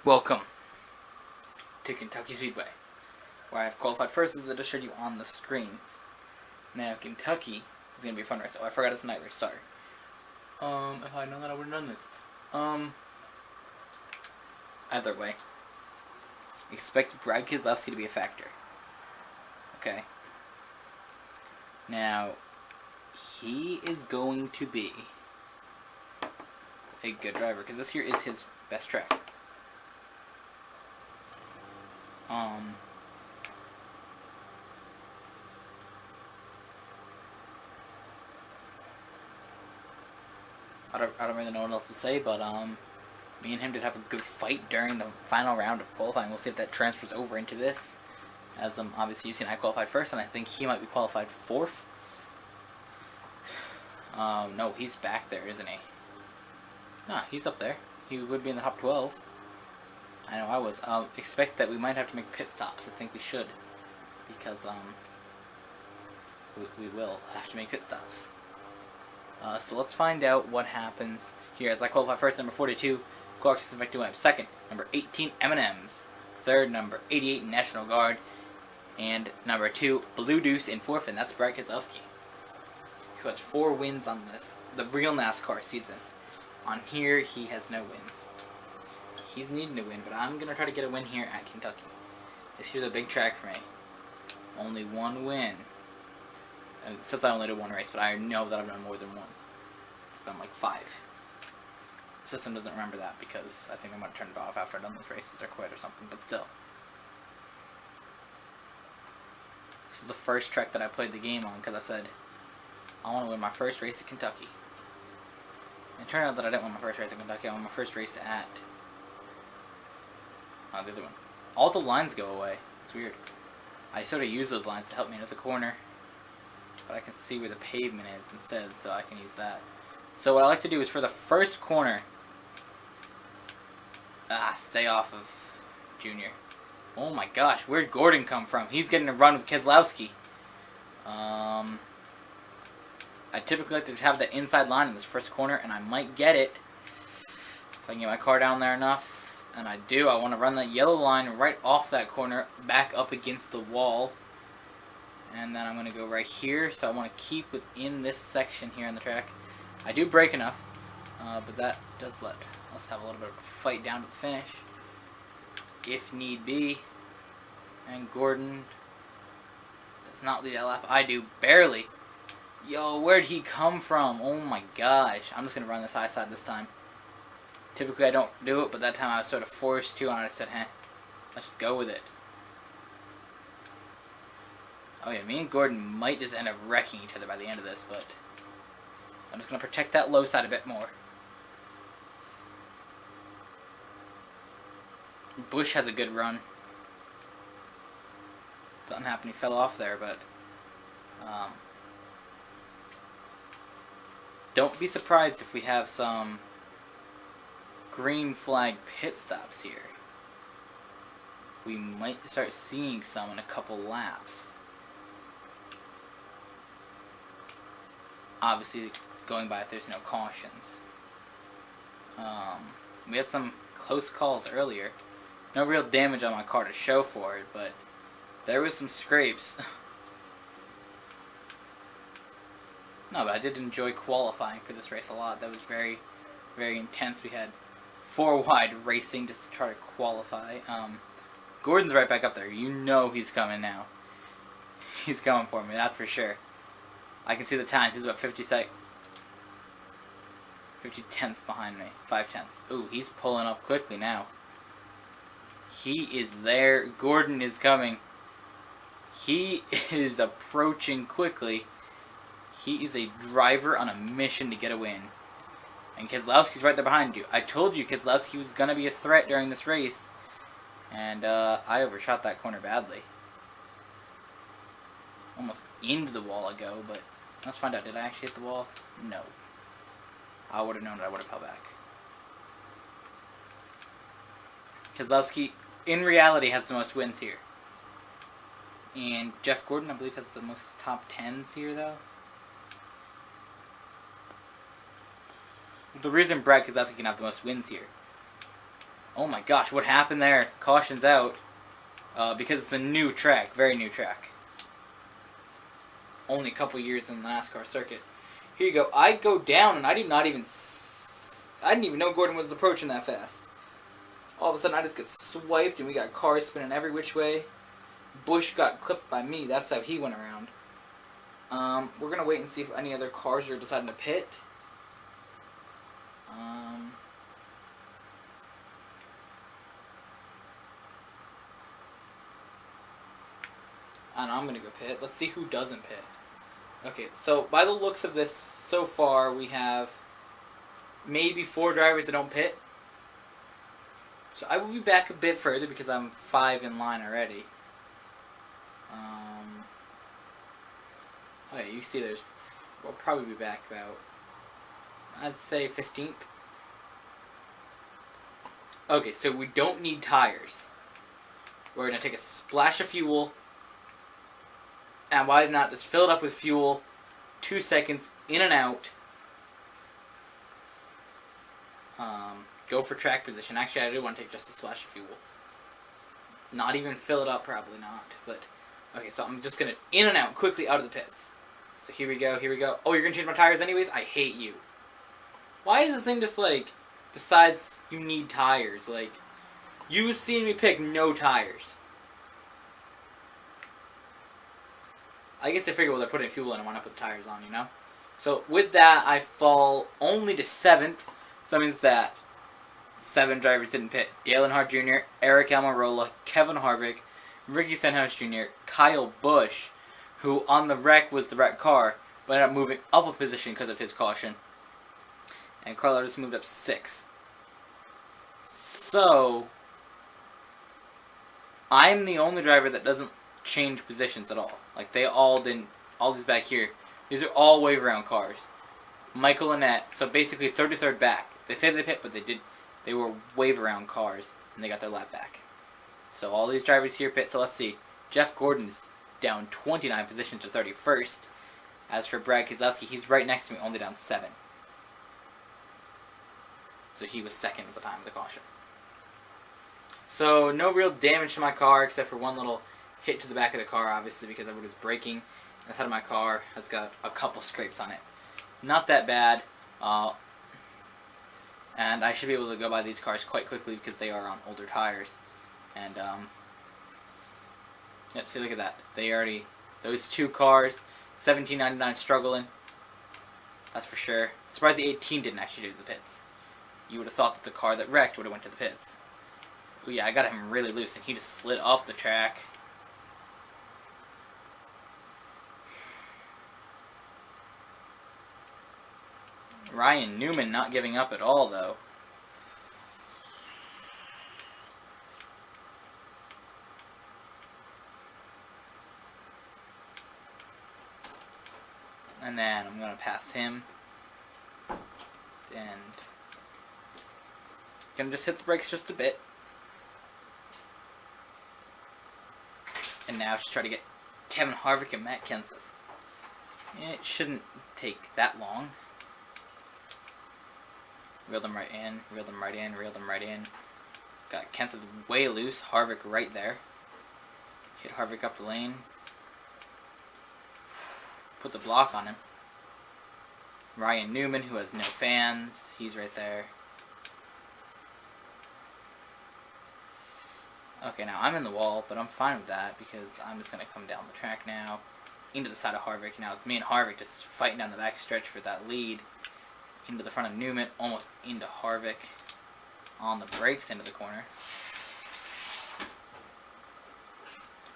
Welcome to Kentucky Speedway, where I've qualified first as I just showed you on the screen. Now, Kentucky is going to be a fun race. Oh, I forgot it's a night race, sorry. If I had known that, I would have done this. Either way, expect Brad Keselowski to be a factor. Okay. Now, he is going to be a good driver, because this here is his best track. I don't really know what else to say, but me and him did have a good fight during the final round of qualifying. We'll see if that transfers over into this, as obviously you've seen I qualified first, and I think he might be qualified fourth. No, he's back there, isn't he? Nah, he's up there. He would be in the top 12. I know I was. Expect that we might have to make pit stops. I think we should, because we will have to make pit stops. So let's find out what happens here. As I qualify first, number 42, Clarkson Victor. Second, number 18, M&M's. Third, number 88, National Guard. And number 2, Blue Deuce in fourth, and that's Brad Keselowski, who has 4 wins on this, the real NASCAR season. On here, he has no wins. He's needing to win, but I'm going to try to get a win here at Kentucky. This here's a big track for me. Only 1 win. And since I only did 1 race, but I know that I've done more than 1. I've done like 5. The system doesn't remember that because I think I'm going to turn it off after I've done those races or quit or something, but still. This is the first track that I played the game on because I said, I want to win my first race at Kentucky. And it turned out that I didn't win my first race at Kentucky, I won my first race at the other one. All the lines go away. It's weird. I sort of use those lines to help me into the corner, but I can see where the pavement is instead, so I can use that. So what I like to do is for the first corner, stay off of Junior. Oh my gosh, where'd Gordon come from? He's getting a run with Keselowski. I typically like to have the inside line in this first corner, and I might get it if I can get my car down there enough. And I do. I want to run that yellow line right off that corner, back up against the wall. And then I'm going to go right here. So I want to keep within this section here on the track. I do brake enough, but that does let us have a little bit of a fight down to the finish, if need be. And Gordon does not lead that lap. I do, barely. Yo, where'd he come from? Oh my gosh. I'm just going to run this high side this time. Typically I don't do it, but that time I was sort of forced to, and I said, let's just go with it. Oh yeah, me and Gordon might just end up wrecking each other by the end of this, but I'm just going to protect that low side a bit more. Bush has a good run. Something happened, he fell off there, but don't be surprised if we have some green flag pit stops here. We might start seeing some in a couple laps. Obviously going by if there's no cautions. We had some close calls earlier. No real damage on my car to show for it, but there was some scrapes. No, but I did enjoy qualifying for this race a lot. That was very, very intense. We had 4 wide racing just to try to qualify. Gordon's right back up there. You know he's coming now. He's coming for me, that's for sure. I can see the times. He's about 50 tenths behind me. 5 tenths. Ooh, he's pulling up quickly now. He is there. Gordon is coming. He is approaching quickly. He is a driver on a mission to get a win. And Keselowski's right there behind you. I told you Keselowski was going to be a threat during this race. And I overshot that corner badly. Almost into the wall I go, but let's find out. Did I actually hit the wall? No. I would have known it. I would have fell back. Keselowski, in reality, has the most wins here. And Jeff Gordon, I believe, has the most top 10s here, though. The reason Brad Keselowski can have the most wins here Oh my gosh, what happened there? Caution's out. Because it's a new track, very new track. Only a couple years in the NASCAR circuit. Here you go. I go down, and I didn't even know Gordon was approaching that fast. All of a sudden, I just get swiped, and we got cars spinning every which way. Bush got clipped by me. That's how he went around. We're gonna wait and see if any other cars are deciding to pit. And I'm gonna go pit. Let's see who doesn't pit. Okay, so by the looks of this, so far we have maybe 4 drivers that don't pit. So I will be back a bit further because I'm 5 in line already. Oh yeah, you see we'll probably be back about, I'd say 15th. Okay, so we don't need tires. We're going to take a splash of fuel, and why not just fill it up with fuel, 2 seconds, in and out. Go for track position. Actually, I do want to take just a splash of fuel. Not even fill it up, probably not. But okay, so I'm just going to in and out, quickly out of the pits. So here we go, here we go. Oh, you're going to change my tires anyways? I hate you. Why does this thing just, like, decides you need tires? Like, you seen me pick no tires. I guess they figure, well, they're putting fuel in, I want to put the tires on, you know? So with that, I fall only to 7th. So that means that 7 drivers didn't pit. Dale Earnhardt Jr., Eric Almirola, Kevin Harvick, Ricky Stenhouse Jr., Kyle Busch, who on the wreck was the wrecked car, but ended up moving up a position because of his caution. And Carl just moved up 6. So, I'm the only driver that doesn't change positions at all. Like, they all didn't, all these back here, these are all wave around cars. Michael Annette, so basically 33rd back. They say they pit, but they were wave around cars, and they got their lap back. So all these drivers here pit, so let's see. Jeff Gordon's down 29 positions to 31st. As for Brad Keselowski, he's right next to me, only down 7. So he was 2nd at the time of the caution. So no real damage to my car, except for one little hit to the back of the car, obviously, because everybody was braking. The side of my car has got a couple scrapes on it. Not that bad. And I should be able to go by these cars quite quickly because they are on older tires. And, yep, see, look at that. They already, those 2 cars, 1799 struggling. That's for sure. Surprised the 18 didn't actually do the pits. You would have thought that the car that wrecked would have went to the pits. Oh yeah, I got him really loose, and he just slid up the track. Ryan Newman not giving up at all, though. And then I'm going to pass him. And going to just hit the brakes just a bit. And now just try to get Kevin Harvick and Matt Kenseth. It shouldn't take that long. Reel them right in, reel them right in, reel them right in. Got Kenseth way loose, Harvick right there. Hit Harvick up the lane. Put the block on him. Ryan Newman, who has no fans, he's right there. Okay, now I'm in the wall, but I'm fine with that because I'm just going to come down the track now into the side of Harvick. Now it's me and Harvick just fighting down the back stretch for that lead. Into the front of Newman, almost into Harvick. On the brakes into the corner.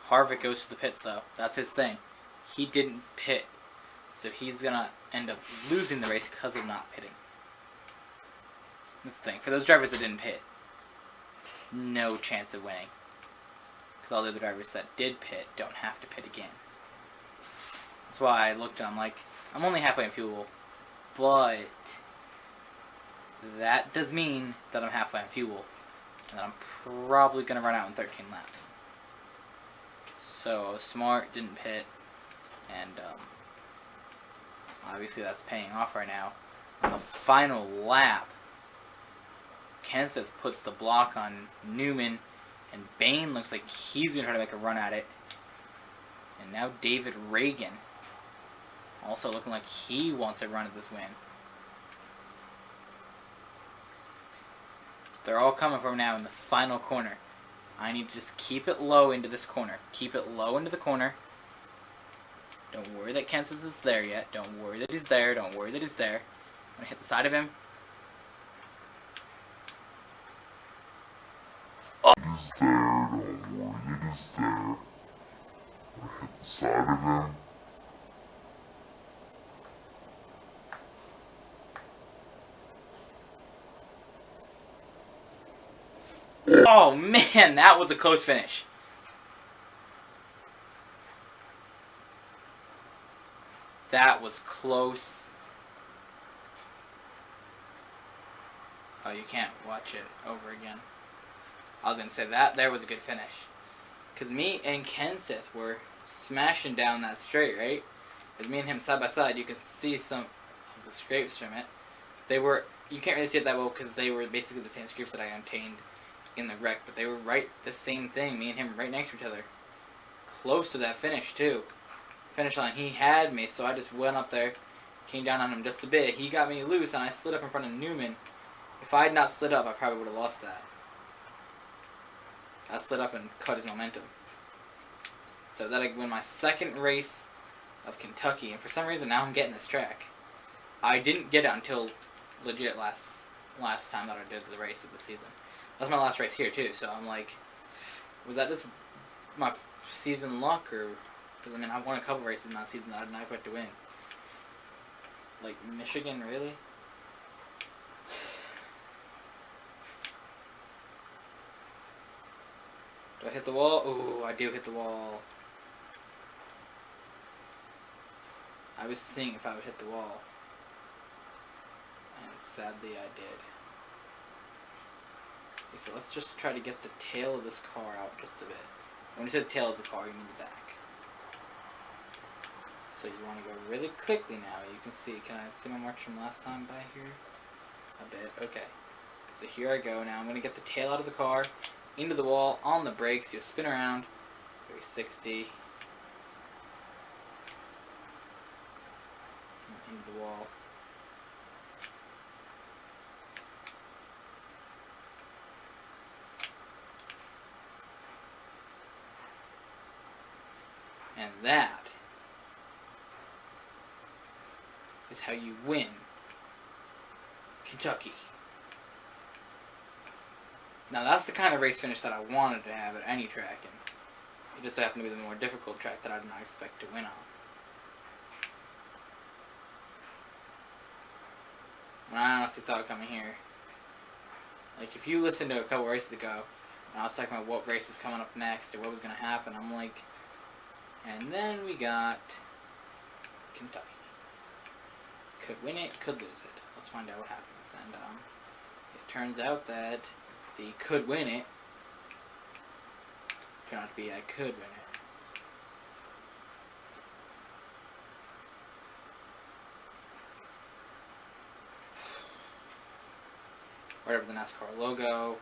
Harvick goes to the pits though. That's his thing. He didn't pit. So he's going to end up losing the race because of not pitting. That's the thing. For those drivers that didn't pit, no chance of winning. Because all the other drivers that did pit don't have to pit again. That's why I looked and I'm like, I'm only halfway in fuel. But that does mean that I'm halfway in fuel. And that I'm probably going to run out in 13 laps. So, smart, didn't pit. And, obviously that's paying off right now. On the final lap, Kenseth puts the block on Newman, and Bain looks like he's going to try to make a run at it. And now David Reagan also looking like he wants a run at this win. They're all coming from now in the final corner. I need to just keep it low into this corner. Keep it low into the corner. Don't worry that Kenseth is there yet. Don't worry that he's there. Don't worry that he's there. I'm going to hit the side of him. It is there. Don't worry it is there. I'm going to hit the side of him. Oh man, that was a close finish. That was close. Oh, you can't watch it over again. I was going to say that there was a good finish. Because me and Kenseth were smashing down that straight, right? Because me and him side by side, you can see some of the scrapes from it. They were, you can't really see it that well because they were basically the same scrapes that I obtained in the wreck, but they were right the same thing, me and him right next to each other. Close to that finish too. Finish line, he had me, so I just went up there, came down on him just a bit. He got me loose and I slid up in front of Newman. If I had not slid up, I probably would have lost that. I slid up and cut his momentum. So that I win my second race of Kentucky, and for some reason now I'm getting this track. I didn't get it until legit last time that I did the race of the season. That's my last race here too, so I'm like, was that just my season luck, or, because I mean I won a couple races in that season that I didn't expect to win. Like Michigan, really? Do I hit the wall? Ooh, I do hit the wall. I was seeing if I would hit the wall, and sadly I did. So let's just try to get the tail of this car out just a bit. When you say the tail of the car, you mean the back. So you want to go really quickly now. You can see, can I see my marks from last time by here? I did, okay. So here I go now. I'm going to get the tail out of the car, into the wall, on the brakes. You spin around, 360. Into the wall. And that is how you win Kentucky. Now that's the kind of race finish that I wanted to have at any track, and it just happened to be the more difficult track that I did not expect to win on. And I honestly thought coming here, like if you listened to a couple races ago, and I was talking about what race was coming up next or what was going to happen, I'm like, and then we got Kentucky. Could win it, could lose it. Let's find out what happens. And it turns out that the could win it turned out to be I could win it. Right over the NASCAR logo.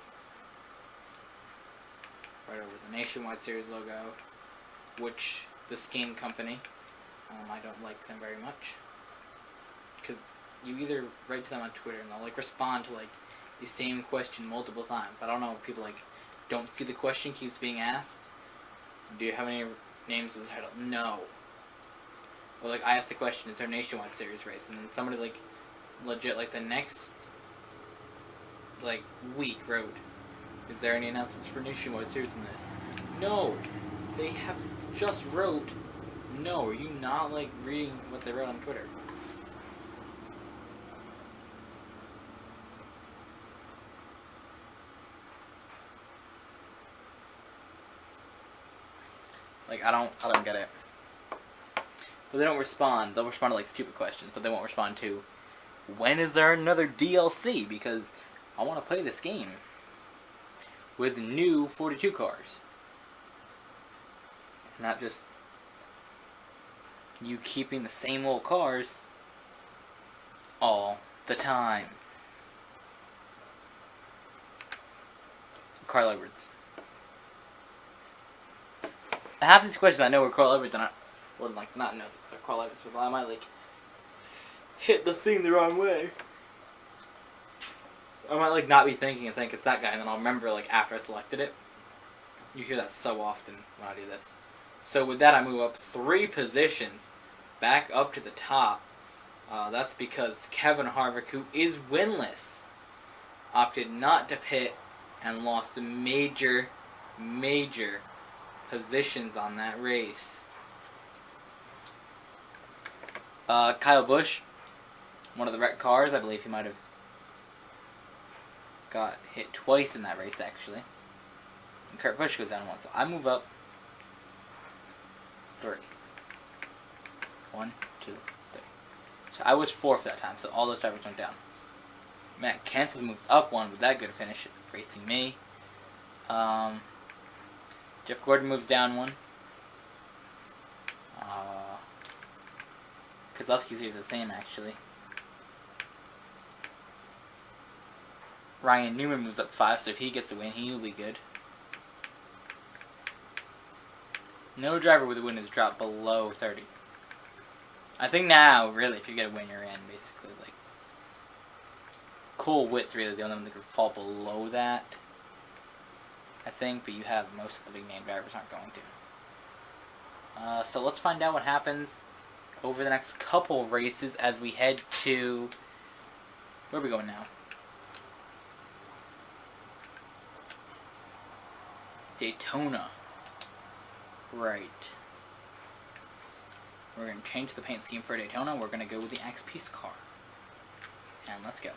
Right over the Nationwide Series logo. Which the Skane company, I don't like them very much, because you either write to them on Twitter and they'll like respond to like the same question multiple times. I don't know if people like don't see the question keeps being asked. Do you have any names of the title? No. Or like I asked the question, is there a Nationwide Series race? And then somebody like legit like the next like week wrote, is there any announcements for Nationwide Series in this? No. They have just wrote, no, are you not like reading what they wrote on Twitter? Like I don't get it. But they don't respond. They'll respond to like stupid questions, but they won't respond to when is there another DLC, because I want to play this game with new 42 cars. Not just you keeping the same old cars all the time. Carl Edwards. Half these questions I know were Carl Edwards, and I would like not know that they're Carl Edwards, but I might like hit the thing the wrong way. I might like not be thinking and think it's that guy, and then I'll remember like after I selected it. You hear that so often when I do this. So with that, I move up 3 positions, back up to the top. That's because Kevin Harvick, who is winless, opted not to pit and lost major positions on that race. Kyle Busch, one of the wrecked cars, I believe he might have got hit twice in that race actually. And Kurt Busch goes down 1, so I move up 3. 1, 2, 3. So I was 4th that time, so all those drivers went down. Matt Kenseth moves up 1 with that good a finish, racing me. Jeff Gordon moves down 1. Keselowski's here is the same actually. Ryan Newman moves up 5, so if he gets a win, he'll be good. No driver with a win has dropped below 30. I think now, really, if you get a win, you're in, basically. Like, Cole Witt's really the only one that could fall below that, I think, but you have most of the big name drivers aren't going to. So let's find out what happens over the next couple races as we head to... Where are we going now? Daytona. Right. We're going to change the paint scheme for Daytona. We're going to go with the X-Piece car. And let's go.